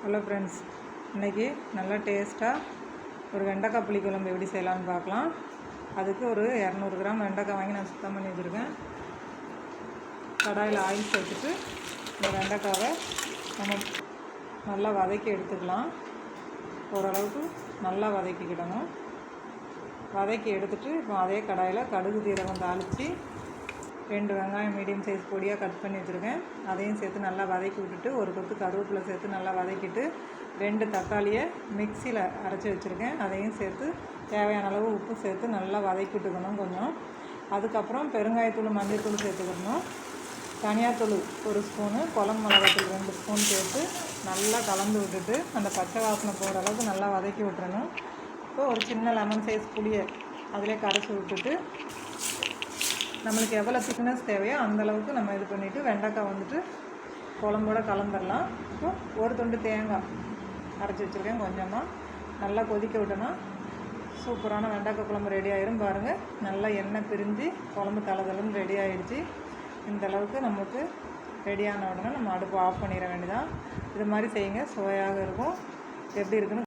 Hello friends, இன்றைக்கி நல்லா டேஸ்ட்டாக ஒரு வெண்டைக்காய் புளிக்குழம்பு எப்படி செய்யலான்னு பார்க்கலாம். அதுக்கு ஒரு 200 கிராம் வெண்டைக்காய் வாங்கி நான் சுத்தம் பண்ணி வச்சுருக்கேன். கடாயில் ஆயில் சேர்த்துட்டு இந்த வெண்டைக்காவை நம்ம நல்லா வதக்கி எடுத்துக்கலாம். ஓரளவுக்கு நல்லா வதக்கிக்கிடணும். வதக்கி எடுத்துகிட்டு இப்போ அதே கடாயில் கடுகு சீரகம் தாளித்து 2 வெங்காயம் மீடியம் சைஸ் பொடியாக கட் பண்ணி வச்சுருக்கேன். அதையும் சேர்த்து நல்லா வதக்கி விட்டுட்டு ஒரு கொத்து கருவேப்பிலை சேர்த்து நல்லா வதக்கிட்டு 2 தக்காளியை மிக்சியில் அரைச்சி வச்சுருக்கேன். அதையும் சேர்த்து தேவையான அளவு உப்பு சேர்த்து நல்லா வதக்கி விட்டுக்கணும் கொஞ்சம். அதுக்கப்புறம் பெருங்காயத்தூள், மஞ்சள்தூள் சேர்த்துக்கணும். தனியாத்தூள் 1 ஸ்பூனு, குழம்பு மிளகாத்தூள் 2 ஸ்பூன் சேர்த்து நல்லா கலந்து விட்டுட்டு அந்த பச்சை வாசனை போகிற அளவுக்கு நல்லா வதக்கி விட்டுறணும். இப்போ ஒரு சின்ன லெமன் சைஸ் புளியை அதிலே கரைச்சி விட்டுட்டு நம்மளுக்கு எவ்வளோ திக்னஸ் தேவையோ அந்தளவுக்கு நம்ம இது பண்ணிவிட்டு வெண்டைக்காய் வந்துட்டு குழம்போட கலந்துடலாம். இப்போ ஒரு துண்டு தேங்காய் அரைச்சி வச்சுருக்கேன். கொஞ்சமாக நல்லா கொதிக்க விட்டோன்னா சூப்பரான வெண்டைக்காய் குழம்பு ரெடி ஆகிரும். பாருங்கள், நல்லா எண்ணெய் பிரிஞ்சு குழம்பு தளதளன்னு ரெடி ஆகிடுச்சு. இந்த அளவுக்கு நமக்கு ரெடியான உடனே நம்ம அடுப்பு ஆஃப் பண்ணிட வேண்டியதான். இது மாதிரி செய்யுங்க, சுவையாக இருக்கும். எப்படி இருக்குன்னு